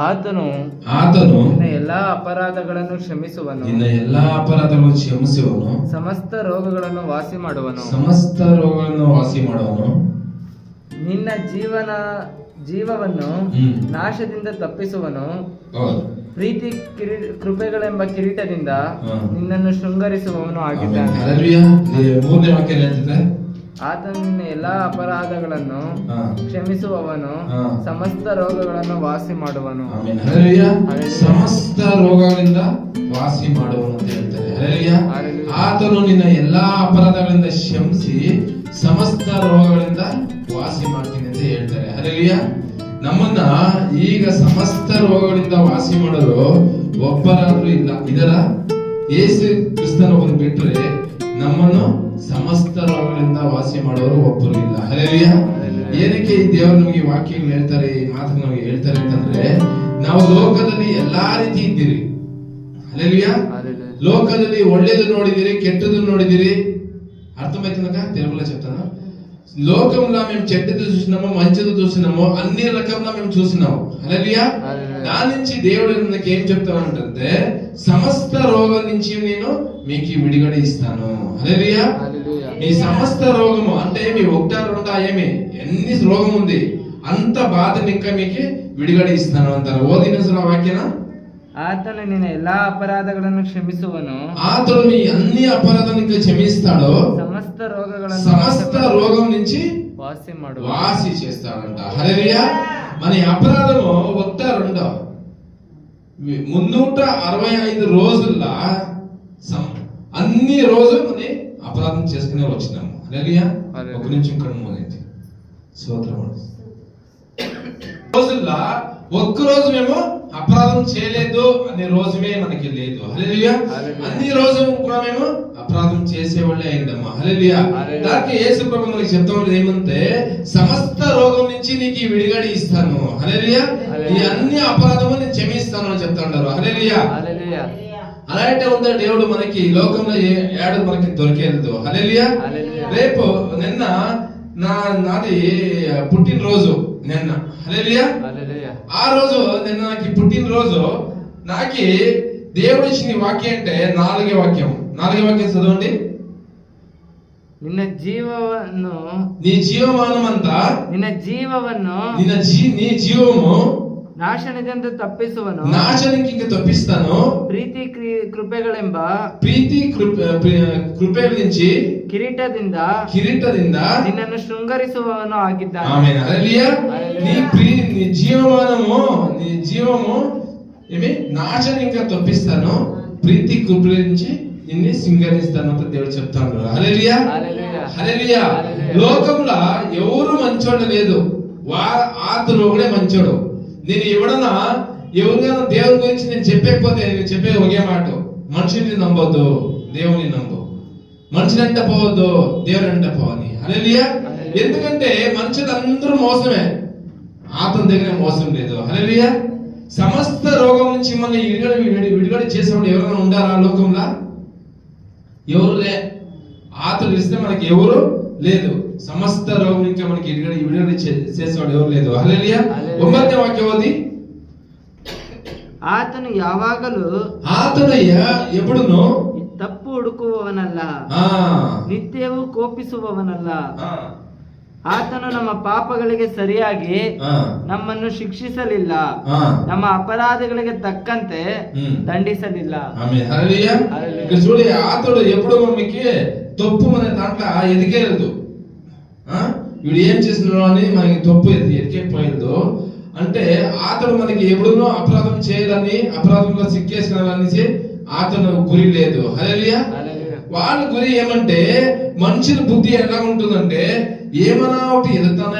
ಆತನು ನಿನ್ನ ಎಲ್ಲಾ ಅಪರಾಧಗಳನ್ನು ಕ್ಷಮಿಸುವನು, ಸಮಸ್ತ ರೋಗಗಳನ್ನು ವಾಸಿ ಮಾಡುವನು, ನಿನ್ನ ಜೀವವನ್ನು ನಾಶದಿಂದ ತಪ್ಪಿಸುವನು, ಪ್ರೀತಿ ಕೃಪೆಗಳೆಂಬ ಕಿರೀಟದಿಂದ ನಿನ್ನನ್ನು ಶೃಂಗರಿಸುವವನು ಆಗಿದ್ದಾನೆ. ಆತನು ನಿನ್ನ ಎಲ್ಲಾ ಅಪರಾಧಗಳನ್ನು ಕ್ಷಮಿಸುವವನು, ಸಮಸ್ತ ರೋಗಗಳನ್ನು ವಾಸಿ ಮಾಡುವನು. ಸಮಸ್ತ ರೋಗಗಳಿಂದ ವಾಸಿ ಮಾಡುವನು ಅಂತ ಹೇಳ್ತಾರೆ. ಆತನು ನಿನ್ನ ಎಲ್ಲಾ ಅಪರಾಧಗಳಿಂದ ಕ್ಷಮಿಸಿ ಸಮಸ್ತ ರೋಗಗಳಿಂದ ವಾಸಿ ಮಾಡ್ತೀನಿ ಅಂತ ಹೇಳ್ತಾರೆ. ಹಲ್ಲೆಲೂಯಾ. ನಮ್ಮನ್ನ ಈಗ ಸಮಸ್ತ ರೋಗಗಳಿಂದ ವಾಸಿ ಮಾಡಲು ಒಬ್ಬರಾದ್ರೂ ಇಲ್ಲ. ಇದರ ಯೇಸು ಕ್ರಿಸ್ತನೊಬ್ಬರು ಬಿಟ್ಟರೆ ನಮ್ಮನ್ನು ಸಮಸ್ತ ರೋಗಗಳಿಂದ ವಾಸಿ ಮಾಡೋರು ಒಬ್ಬರು ಇಲ್ಲ. ಹಲ್ಲೆಲೂಯಾ. ಏನಕ್ಕೆ ಈ ದೇವರು ನಮಗೆ ವಾಕ್ಯಗಳು ಹೇಳ್ತಾರೆ, ಈ ಮಾತು ನಮಗೆ ಹೇಳ್ತಾರೆ ಅಂತಂದ್ರೆ, ನಾವು ಲೋಕದಲ್ಲಿ ಎಲ್ಲಾ ರೀತಿ ಇದ್ದೀರಿ. ಹಲ್ಲೆಲೂಯಾ. లోకದಲ್ಲಿ ఒళ్ళేది నోడిదిరి కెట్టదు నోడిదిరి అర్థమైతుందక తెలుగులో చెప్తాను. లోకంలో మేము చెడ్డది చూసినామో మంచిది చూసినామో అన్ని రకంగా మేము చూసినాము. హల్లెలూయా. దాని నుంచి దేవుడు మనకి ఏం చెప్తానంటే, సమస్త రోగం నుంచి నేను మీకు విడుదల ఇస్తాను. హల్లెలూయా. మీ సమస్త రోగము అంటే మీ ఒకటా రెండా ఏమి ఎన్ని రోగం ఉంది అంత బాధని ఇంకా మీకు విడుదల ఇస్తాను అంటారు. ఓదిన వాక్యన ಆತನು ನಿನ್ನ ಎಲ್ಲಾ ಅಪರಾಧಗಳನ್ನು ಕ್ಷಮಿಸುವನು, ఆతను నీ అన్ని అపరాధాలను ఇంకా క్షమిస్తాడు, సమస్త రోగం నుంచి వాసి చేస్తాడంట. హల్లెలూయా. మన అపరాధము ఒకట రెండో 365 రోజుల్లో అన్ని రోజులు మనం అపరాధం చేసుకునే వచ్చినాము. హల్లెలూయా. ఒక నిమిషం కన్ను మూసేయండి. స్తోత్రం. రోజుల్లో ఒక్క రోజు మేము అపరాధం చేయలేదు అనే రోజుమే మనకి లేదు. హల్లెలూయా. అన్ని రోజులు కూడా మేము అపరాధం చేసేవాళ్ళే అయిందమ్మా. హల్లెలూయా. దానికి యేసు ప్రభువు మనకి చెప్తాడు ఏమంటే, సమస్త రోగం నుంచి నీకు విడుదల ఇస్తాను. హల్లెలూయా. ఈ అన్ని అపరాధము నేను క్షమిస్తాను అని చెప్తా ఉంటారు. హల్లెలూయా. అలాంటి ఉందా దేవుడు మనకి లోకంలో ఏడు మనకి దొరికేది. హల్లెలూయా. రేపు నిన్న నాది పుట్టినరోజు నిన్న. హల్లెలూయా. ఆ రోజు నిన్న నాకు పుట్టినరోజు నాకు దేవుడు ఇచ్చిన వాక్యం అంటే 4వ వాక్యం చదవండి. నీ జీవమానమంతా నీ జీవము ನಾಶನದಿಂದ ತಪ್ಪಿಸುವನು, ನಾಶನಕ್ಕೆ ತಪ್ಪಿಸ್ತಾನು, ಪ್ರೀತಿ ಕೃಪೆಗಳೆಂಬ ಕೃಪೆಗಳ నుంచి ಕಿರೀಟದಿಂದ ನಿನ್ನನ್ನು ಶೃಂಗರಿಸುವವನು ಆಗಿದ್ದಾನೆ. ಆಮೆನ್. హల్లెలూయా. నీ జీవము ఏమి నాశనం ఇంకా తప్పిస్తాను, ప్రీతి కృపల నుంచి నిన్ను శృంగరిస్తాను అని దేవుడు చెప్తాడు. హల్లెలూయా. హల్లెలూయా. లోకంలో ఎవరు మంచోడు లేదు, ఆతను ఒకడే మంచోడు. నేను ఎవడన్నా ఎవరికైనా దేవుని గురించి నేను చెప్పకపోతే నేను చెప్పే ఒకే మాట, మనుషుల్ని నమ్మొద్దు, దేవుని నమ్ము. మనుషులు అంటే పోవద్దు, దేవుని అంటే పోవని. హల్లెలూయా. ఎందుకంటే మనుషులందరూ మోసమే, ఆతని దగ్గర మోసం లేదు. హల్లెలూయా. సమస్త రోగం నుంచి మనల్ని విడుదల చేసేవాడు ఎవరైనా ఉండారా లోకంలో? ఎవరు లే. ఆతను ఇస్తే మనకి ఎవరు లేదు. సమస్త రోగం నుంచి మనకి విడుదల చేసేవాడు ఎవరు లేదు. హల్లెలూయా. 9వ వాక్యం ఓది. ಆತನು ಯಾವಾಗಲೂ ಎప్పుಡುನು ತಪ್ಪು ಹುಡುಕುವವನಲ್ಲ, ನಿತ್ಯವೂ ಕೋಪಿಸುವವನಲ್ಲ. ಆತನು ನಮ್ಮ ಪಾಪಗಳಿಗೆ ಸರಿಯಾಗಿ ನಮ್ಮನ್ನು ಶಿಕ್ಷಿಸಲಿಲ್ಲ, ನಮ್ಮ ಅಪರಾಧಗಳಿಗೆ ತಕ್ಕಂತೆ దండిಸಲಿಲ್ಲ. చూడు, ఆతడు ఎప్పుడు మనకి తప్పు మన దాంట్లో ఎదిగేయలేదు. వీడు ఏం చేస్తున్నాడు అని మనకి తప్పు ఎదిగిపోయేది అంటే, ఆతడు మనకి ఎప్పుడునో అపరాధం చేయాలని, అపరాధంలో సిక్కేసుకోవాలనేసి ఆతను గురి లేదు. హల్లెలూయా. వాళ్ళ గురి ఏమంటే, మనుషుల బుద్ధి ఎలా ఉంటుందంటే, ఏమన్నా ఒకటి ఎదుగుతానే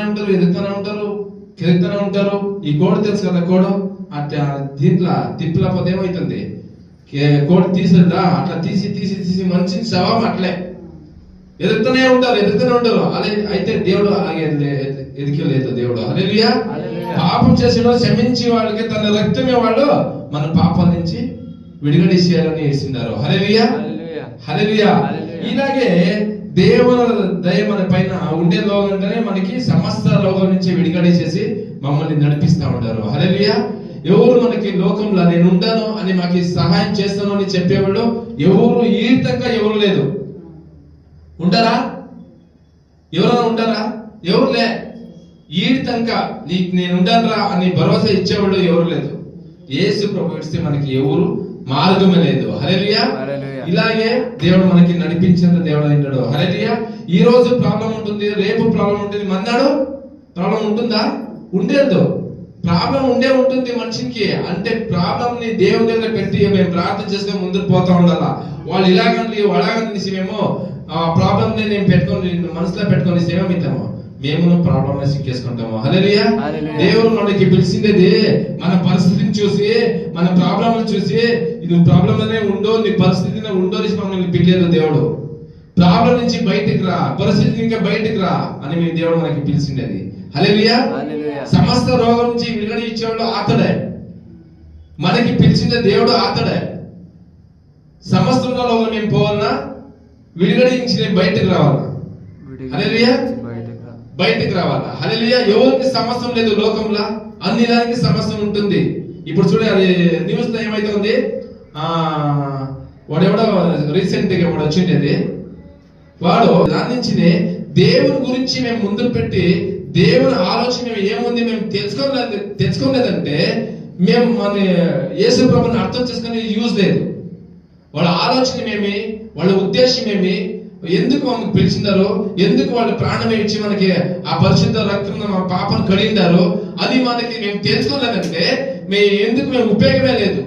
ఉంటారు. ఈ కోడి తెలుసు కదా, కోడు అట్లా దీంట్లో తిప్పలేకపోతే ఏమవుతుంది, కోడి తీసేదా అట్లా తీసి మనిషిని శవం అట్లే ఎదుగుతూనే ఉంటారు. అలా అయితే దేవుడు అలాగే ఎదిగలేదు దేవుడు. హల్లెలూయా. పాపం చేసిన క్షమించి వాళ్ళకి తన రక్తమే వాళ్ళు మన పాపం నుంచి విడుదల చేయాలని వేసినారు. హల్లెలూయా. హల్లెలూయా. ఇలాగే దేవుని దయ మన పైన ఉండే లోకంగానే మనకి సమస్త రోగం నుంచి విడుదల చేసి మమ్మల్ని నడిపిస్తా ఉంటారు. హల్లెలూయా. ఎవరు మనకి లోకంలో నేను ఉంటాను అని మాకు సహాయం చేస్తాను అని చెప్పేవాళ్ళు ఎవరు ఈతంగా ఎవరు లేదు. ఉంటారా? ఎవరైనా ఉంటారా? ఎవరు లే. ఈతంగా నీకు నేను ఉంటానురా అని భరోసా ఇచ్చేవాళ్ళు ఎవరు లేదు. యేసు ప్రభు ఇస్తే మనకి ఎవరు మార్గమే లేదు. హల్లెలూయా. ఇలాగే దేవుడు మనకి నడిపించేంత దేవుడు అయినాడు. హల్లెలూయా. ఈ రోజు ప్రాబ్లం ఉంటుంది, రేపు ప్రాబ్లం ఉంటుంది, మన్నాడు ప్రాబ్లం ఉంటుందా? ఉండేది. ప్రాబ్లం ఉంటుంది మనిషికి. అంటే ప్రాబ్లం ని దేవుని దగ్గర పెట్టి మేము ప్రార్థన చేసుకుని ముందుకు పోతా ఉండాలా. వాళ్ళు ఇలాగండి అలాగని మేము ఆ ప్రాబ్లం ని నేను పెట్టుకొని మనసులో పెట్టుకొని సేవమిస్తాము, మేము ప్రాబ్లం సిక్కేసుకుంటాము. హల్లెలూయా. దేవుడు మనకి పిలిచిండేది మన పరిస్థితిని చూసి, మన ప్రాబ్లం చూసి ఇది ప్రాబ్లం అనే ఉండో, నీ పరిస్థితిని ఉండో మమ్మల్ని పిలిచేది దేవుడు. ప్రాబ్లం నుంచి బయటికి రా, పరిస్థితి ఇంకా బయటికి రా అని మీ దేవుడు మనకి పిలిచిండేది. హల్లెలూయా. సమస్త రోగం నుంచి విడుదల ఇచ్చేవాడు ఆతడే. మనకి పిలిచిన దేవుడు ఆతడే. సమస్త రోగం మేము పోవాలన్నా విడుదల నుంచి బయటకు రావాలా. హల్లెలూయా. బయటకు రావాలా. హల్లెలూయా. ఎవరికి సమస్య లేదు లోకంలో, అన్ని దానికి సమస్య ఉంటుంది. ఇప్పుడు చూడే అది న్యూస్ లో ఏమైతే ఉంది, వాడెవడో రీసెంట్ గా వాడు వచ్చిండేది, వాడు దాని నుంచి దేవుని గురించి మేము ముందు పెట్టి దేవుని ఆలోచన ఏముంది మేము తెలుసుకోలేదంటే మేము మన యేసు ప్రభుని అర్థం చేసుకునే యూజ్ లేదు. వాళ్ళ ఆలోచన ఏమి, వాళ్ళ ఉద్దేశం ఏమి, ఎందుకు మమ్మల్ని పిలిచినారు, ఎందుకు వాళ్ళు ప్రాణం ఇచ్చి మనకి ఆ పరిశుద్ధ రక్తం మా పాపను కడిగినారు, అది మనకి మేము తెలుసుకోలేదంటే మేము ఉపయోగమే లేదు.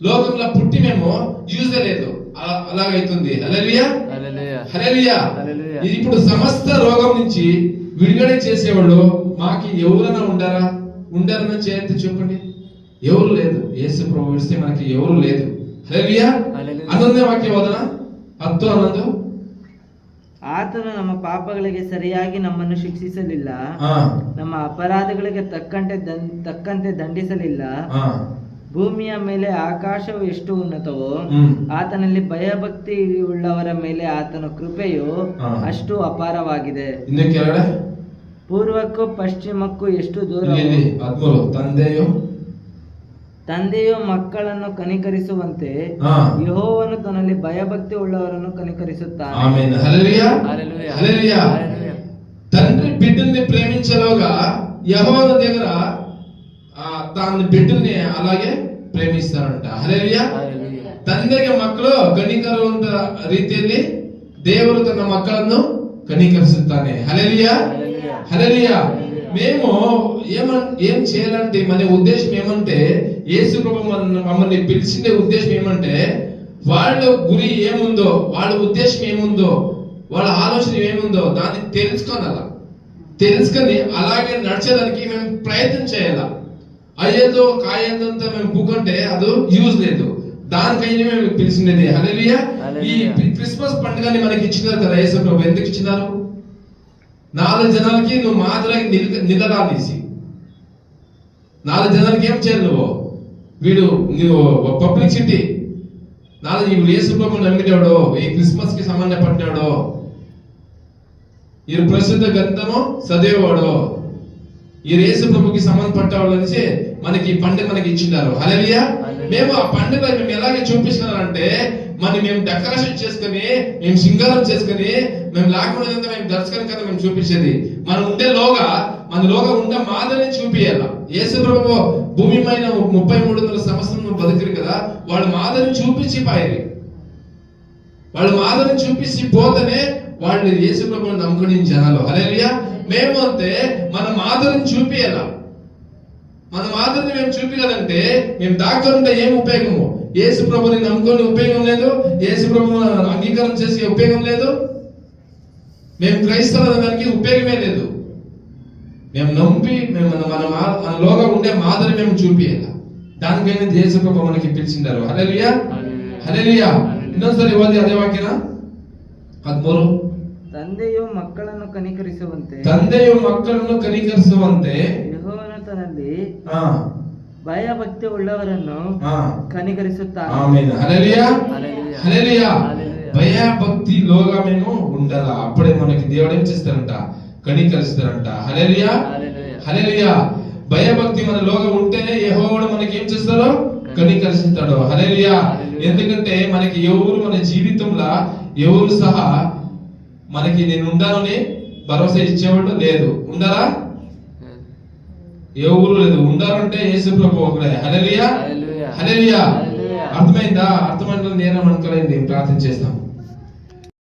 లోకంలో పుట్టి మేము యూజ్ లేదు. అలాగైతుంది. హల్లెలూయా. హల్లెలూయా. ఇప్పుడు సమస్త రోగం నుంచి విడుదల చేసేవాళ్ళు మాకి ఎవరైనా ఉండారని చేతి చెప్పండి. ఎవరు లేదు. యేసు ప్రభు విడిస్తే మనకి ఎవరు లేదు. హల్లెలూయా. ಅನ್ನೊಂದೇ ವಾಕ್ಯ ಓದೋಣ. 10:11. ಆತನು ನಮ್ಮ ಪಾಪಗಳಿಗೆ ಸರಿಯಾಗಿ ನಮ್ಮನ್ನು ಶಿಕ್ಷಿಸಲಿಲ್ಲ, ನಮ್ಮ ಅಪರಾಧಗಳಿಗೆ ತಕ್ಕಂತೆ ದಂಡಿಸಲಿಲ್ಲ. ಭೂಮಿಯ ಮೇಲೆ ಆಕಾಶವು ಎಷ್ಟು ಉನ್ನತವೋ ಆತನಲ್ಲಿ ಭಯಭಕ್ತಿ ಉಳ್ಳವರ ಮೇಲೆ ಆತನ ಕೃಪೆಯು ಅಷ್ಟು ಅಪಾರವಾಗಿದೆ. ಪೂರ್ವಕ್ಕೂ ಪಶ್ಚಿಮಕ್ಕೂ ಎಷ್ಟು ದೂರ. ತಂದೆಯು ಮಕ್ಕಳನ್ನು ಕನಿಕರಿಸುವಂತೆ ಯೆಹೋವನು ತನ್ನಲ್ಲಿ ಭಯಭಕ್ತಿ ಉಳ್ಳವರನ್ನು ಕನಿಕರಿಸುತ್ತಾನೆ. తండ్రి బిడ్డల్ని ప్రేమించేలోగా యెహోవా దగ్గర తన బిడ్డల్ని అలాగే ಪ್ರೇಮಿಸ್ತಾರಂತ. ಹಲ್ಲೆಲೂಯಾ. ತಂದೆಗೆ ಮಕ್ಕಳು ಕನಿಕರುವಂತ ರೀತಿಯಲ್ಲಿ ದೇವರು ತನ್ನ ಮಕ್ಕಳನ್ನು కనికరిస్తానే. హల్లెలూయా. హల్లెలూయా. మేము ఏం చేయాలంటే మన ఉద్దేశం ఏమంటే యేసు ప్రభు మమ్మల్ని పిలిచిండే ఉద్దేశం ఏమంటే వాళ్ళ గురి ఏముందో, వాళ్ళ ఉద్దేశం ఏముందో, వాళ్ళ ఆలోచన ఏముందో దాన్ని తెలుసుకొని అలాగే నడిచేదానికి మేము ప్రయత్నం చేయాల. అయ్యేదో కాయేదంతా మేము కూకుంటే అది యూజ్ లేదు. దానికైనా మేము పిలిచినది. హల్లెలూయా. ఈ క్రిస్మస్ పండుగని మనకి ఇచ్చినారు కదా యేసు ప్రభు. ఎందుకు ఇచ్చినారు? 4 జనాలకి నువ్వు మాదిరిగా నిలరాలేసి 4 జనాలకి ఏం చేయాలి? నువ్వు పబ్లిసిటీ 4 యేసు ప్రభు నమ్మినాడు, ఈ క్రిస్మస్ కి సంబంధపడినాడు, ఈ ప్రసిద్ధ గ్రంథము చదివేవాడు, ఈ యేసు ప్రభుకి సంబంధపడ్డవాళ్ళు అనేసి మనకి ఈ పండుగ మనకి ఇచ్చినారు. హల్లెలూయా. మేము ఆ పండుగ మేము ఎలాగే చూపిస్తున్నారంటే మేము డెకరేషన్ చేసుకుని, మేము సింగారం చేసుకుని, మేము లేకుండా మేము దర్శకం కదా మేము చూపించేది. మనం మన లోగా ఉండే మాదిరిని చూపియాల. యేసు ప్రభు భూమి పైన 3300 సంవత్సరం బతికిరు కదా, వాళ్ళ మాదిరిని చూపించి పాయరి. వాళ్ళ మాదిరిని చూపించి పోతేనే వాళ్ళు యేసు ప్రభుని నమ్ముకుని జనాలు. హల్లెలూయా. మేము అంతే మన మాదిరిని చూపియాల. మన మాదిరిని మేము చూపించదంటే మేము దాకా ఉంటే ఏం ఉపయోగము? యేసు ప్రభుని నమ్ముకొని ఉపయోగం లేదు, యేసు ప్రభుని అంగీకారం చేసే ఉపయోగం లేదు, మేము క్రైస్తవుల దానికి ఉపయోగమే లేదు. మేము నమ్మి మన లోగా ఉండే మాదిరి మేము చూపియాల. దానికైనా యేసు ప్రభు మనకి పిలిచిండారు. హల్లెలూయా. హల్లెలూయా. ಇನ್ನೊಂದ್ಸರಿ ಓದಿ ಅದೇ ವಾಕ್ಯನ 13. ತಂದೆಯು ಮಕ್ಕಳನ್ನು ಕನಿಕರಿಸುವಂತೆ ಯೆಹೋವನು ತನ್ನಲ್ಲಿ ಭಯಭಕ್ತಿ ಉಳ್ಳವರನ್ನು కనికరిస్తాను. ఆమేన్. హల్లెలూయా. హల్లెలూయా. భయభక్తి లోగా మేము ఉండాలా. అప్పుడే మనకి దేవుడు ఏం చేస్తారంట? కనికరిస్తారంట. హల్లెలూయా. హల్లెలూయా. భయభక్తి మనలోగా ఉంటేనే యెహోవాడు మనకి ఏం చేస్తాడో కనికరిస్తాడు. హల్లెలూయా. ఎందుకంటే మనకి ఎవరు మన జీవితంలో ఎవరు సహా మనకి నేను ఉండాలని భరోసా ఇచ్చేవాడు లేదు. ఉండారా? ఎవరు లేదు. ఉండాలంటే యేసు ప్రభు ఒకడే. హల్లెలూయా. హల్లెలూయా. అర్థమైందా? అర్థమైందా? నేను అనుకోలేదు. ప్రార్థన చేస్తాం.